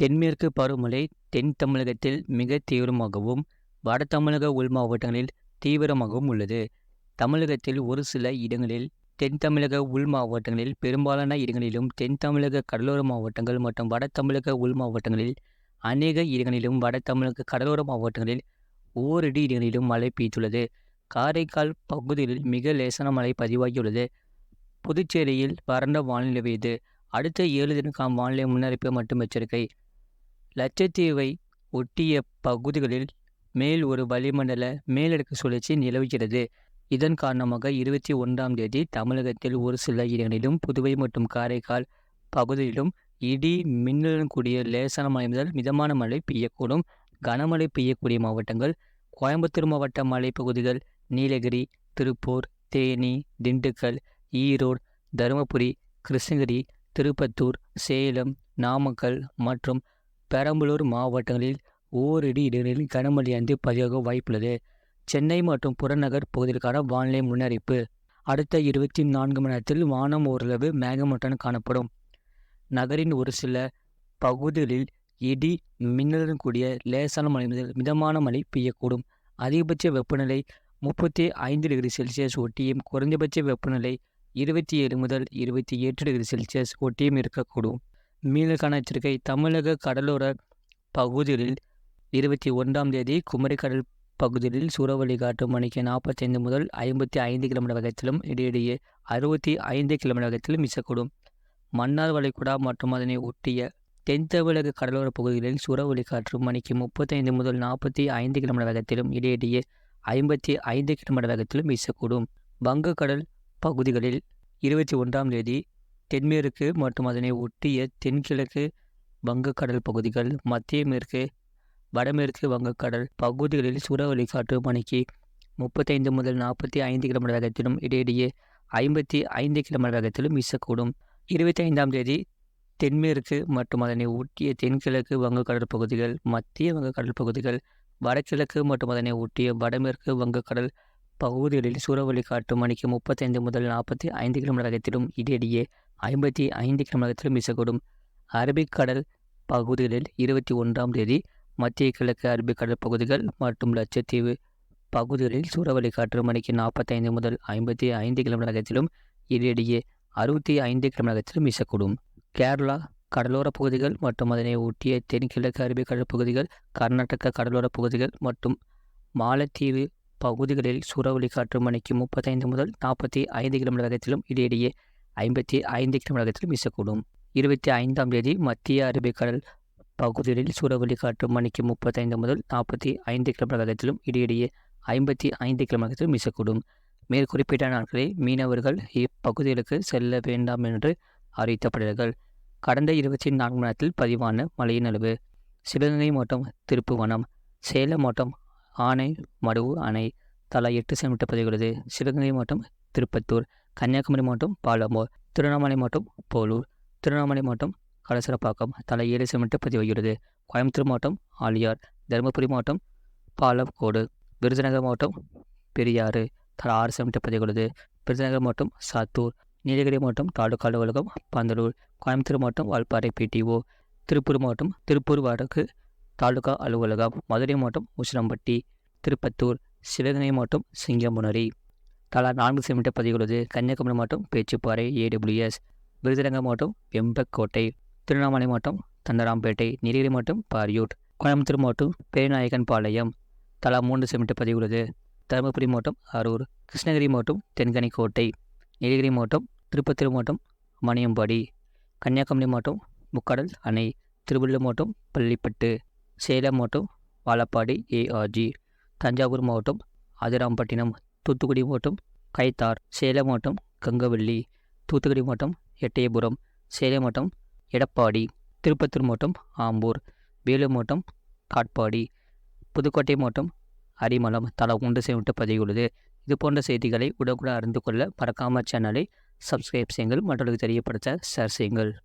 தென்மேற்கு பருவமழை தென் தமிழகத்தில் மிக தீவிரமாகவும், வட தமிழக உள் மாவட்டங்களில் தீவிரமாகவும் உள்ளது. தமிழகத்தில் ஒரு சில இடங்களில், தென் தமிழக உள் மாவட்டங்களில் பெரும்பாலான இடங்களிலும், தென் தமிழக கடலோர மாவட்டங்கள் மற்றும் வட தமிழக உள் மாவட்டங்களில் அநேக இடங்களிலும், வட தமிழக கடலோர மாவட்டங்களில் ஓரிரு இடங்களிலும் மழை பெய்துள்ளது. காரைக்கால் பகுதிகளில் மிக லேசான மழை பதிவாகியுள்ளது. புதுச்சேரியில் வறண்ட வானிலை நிலவியது. அடுத்த 7 தினக்கான வானிலை முன்னறிவிப்பு மற்றும் எச்சரிக்கை. லட்சத்தீவை ஒட்டிய பகுதிகளில் மேல் ஒரு வளிமண்டல மேலடுக்கு சுழற்சி நிலவுகிறது. இதன் காரணமாக 21ஆம் தேதி தமிழகத்தில் ஒரு சில இடங்களிலும், புதுவை மற்றும் காரைக்கால் பகுதியிலும் இடி மின்னலுடன் கூடிய லேசான மழை முதல் மிதமான மழை பெய்யக்கூடும். கனமழை பெய்யக்கூடிய மாவட்டங்கள்: கோயம்புத்தூர் மாவட்ட மலைப்பகுதிகள், நீலகிரி, திருப்பூர், தேனி, திண்டுக்கல், ஈரோடு, தருமபுரி, கிருஷ்ணகிரி, திருப்பத்தூர், சேலம், நாமக்கல் மற்றும் பெரம்பலூர் மாவட்டங்களில் ஓரிரு இடங்களில் கனமழையானது பதிவாக வாய்ப்புள்ளது. சென்னை மற்றும் புறநகர் பகுதிகளுக்கான வானிலை முன்னறிவிப்பு. அடுத்த 24 மணி நேரத்தில் வானம் ஓரளவு மேகமூட்டத்துடன் காணப்படும். நகரின் ஒரு சில பகுதிகளில் இடி மின்னலுடன் கூடிய லேசான மழை முதல் மிதமான மழை பெய்யக்கூடும். அதிகபட்ச வெப்பநிலை 35 டிகிரி செல்சியஸ் ஒட்டியும், குறைந்தபட்ச வெப்பநிலை 27 முதல் 28 டிகிரி செல்சியஸ் ஒட்டியும் இருக்கக்கூடும். மீனலுக்கான எச்சரிக்கை. தமிழக கடலோர பகுதிகளில் 21ஆம் தேதி குமரிக்கடல் பகுதிகளில் சூறாவளி காற்று மணிக்கு 45 முதல் 55 கிலோமீட்டர் வேகத்திலும், இடையிடையே 65 கிலோமீட்டர் வேகத்திலும் வீசக்கூடும். மன்னார் வளைகுடா மற்றும் அதனை ஒட்டிய தென் தமிழக கடலோர பகுதிகளில் சூறாவளி காற்று மணிக்கு 35 முதல் 45 கிலோமீட்டர் வேகத்திலும், இடையிடையே 55 கிலோமீட்டர் வேகத்திலும் வீசக்கூடும். வங்கக்கடல் பகுதிகளில் 21ஆம் தேதி தென்மேற்கு மற்றும் அதனை ஒட்டிய தென்கிழக்கு வங்கக்கடல் பகுதிகள், மத்திய மேற்கு, வடமேற்கு வங்கக்கடல் பகுதிகளில் சூறாவளி காற்று மணிக்கு 35 முதல் 45 கிலோமீட்டர் வேகத்திலும், இடையிடையே 55 கிலோமீட்டர் வேகத்திலும் வீசக்கூடும். 25ஆம் தேதி தென்மேற்கு மற்றும் அதனை ஒட்டிய தென்கிழக்கு வங்கக்கடல் பகுதிகள், மத்திய வங்கக்கடல் பகுதிகள், வடகிழக்கு மற்றும் அதனை ஒட்டிய வடமேற்கு வங்கக்கடல் பகுதிகளில் சூறாவளி காற்று மணிக்கு 35 முதல் 45 கிலோமீட்டர் வேகத்திலும், இடையிடையே 55 கிலோமீட்டர் வேகத்திலும் வீசக்கூடும். அரபிக்கடல் பகுதிகளில் 21ஆம் தேதி மத்திய கிழக்கு அரபிக்கடல் பகுதிகள் மற்றும் லட்சத்தீவு பகுதிகளில் சூறாவளி காற்று மணிக்கு 45 முதல் 55 கிலோமீட்டர் வேகத்திலும், இடையிடையே 65 கிலோமீட்டர் வேகத்திலும் வீசக்கூடும். கேரளா கடலோர பகுதிகள் மற்றும் அதனை ஒட்டிய தென்கிழக்கு அரபிக்கடல் பகுதிகள், கர்நாடக கடலோர பகுதிகள் மற்றும் மாலத்தீவு பகுதிகளில் சூறாவளி காற்று மணிக்கு 35 முதல் 45 கிலோமீட்டர் வேகத்திலும், இடையிடையே 55 கிலோமீட்டர் வேகத்திலும் வீசக்கூடும். 25ஆம் தேதி மத்திய அரபிக்கடல் பகுதிகளில் சூறாவளி காற்று மணிக்கு 35 முதல் 45 கிலோமீட்டர் வேகத்திலும், இடையிடையே 55 கிலோமீட்டர் வேகத்திலும் வீசக்கூடும். மேற்குறிப்பிட்ட நாட்களில் மீனவர்கள் இப்பகுதிகளுக்கு செல்ல வேண்டாம் என்று அறிவிக்கப்படுகிறார்கள். கடந்த 24 மணி நேரத்தில் பதிவான மழையின் அளவு: சிவகங்கை மாவட்டம் திருப்புவனம், சேலம் மாவட்டம் ஆனைமடுவு அணை தலா 8 சென்டிமீட்டர் பதிவுள்ளது. சிவகங்கை மாவட்டம் திருப்பத்தூர், கன்னியாகுமரி மாவட்டம் பாலமோர், திருவண்ணாமலை மாவட்டம் போலூர், திருவண்ணாமலை மாவட்டம் கலசரப்பாக்கம் தலா 7 சென்டிமீட்டர் பதிவாகிறது. கோயம்புத்தூர் மாவட்டம் ஆலியார், தருமபுரி மாவட்டம் பாலக்கோடு, விருதுநகர் மாவட்டம் பெரியாறு தலா 6 சென்டிமீட்டர் பதிவுள்ளது. விருதுநகர் மாவட்டம் சாத்தூர், நீலகிரி மாவட்டம் தாலுகா அலுவலகம் பந்தலூர், கோயம்புத்தூர் மாவட்டம் வால்பாறை பிடிஓ, திருப்பூர் மாவட்டம் திருப்பூர் வடக்கு தாலுகா அலுவலகம், மதுரை மாவட்டம் உசிலம்பட்டி, திருப்பத்தூர், சிவகங்கை மாவட்டம் சிங்கமுனரி தலா 4 சென்டிமீட்டர் பதிவுள்ளது. கன்னியாகுமரி மாவட்டம் பேச்சுப்பாறை ஏடபிள்யூஎஸ், விருதுநகர் மாவட்டம் வெம்பக்கோட்டை, திருவண்ணாமலை மாவட்டம் தண்டராம்பேட்டை, நீலகிரி மாவட்டம் பாரியூட், கோயம்புத்தூர் மாவட்டம் பெரியநாயக்கன் பாளையம் தலா 3 சென்டிமீட்டர் பதிவுள்ளது. தருமபுரி மாவட்டம் அரூர், கிருஷ்ணகிரி மாவட்டம் தென்கனிக்கோட்டை, நீலகிரி மாவட்டம் திருப்பத்தூர் மாவட்டம் மணியம்பாடி, கன்னியாகுமரி மாவட்டம் முக்கடல் அணை, திருவள்ளூர் மாவட்டம் பள்ளிப்பட்டு, சேலம் மாவட்டம் வாழப்பாடி ஏஆர்ஜி, தஞ்சாவூர் மாவட்டம் அதிராம்பட்டினம், தூத்துக்குடி மாவட்டம் கைத்தார், சேலம் மாவட்டம் கங்கவள்ளி, தூத்துக்குடி மாவட்டம் எட்டயபுரம், சேலம் மாவட்டம் எடப்பாடி, திருப்பத்தூர் மாவட்டம் ஆம்பூர், வேலூர் மாவட்டம் காட்பாடி, புதுக்கோட்டை மாவட்டம் அரிமளம் தலா 1 சென்டிமீட்டர் பதிவுள்ளது. இது போன்ற செய்திகளை உடனுக்குடன் அறிந்து கொள்ள மறக்காம சேனலை சப்ஸ்கிரைப் செய்யுங்கள், மற்றவர்களுக்கு தெரியப்படுத்த ஷேர் செய்யுங்கள்.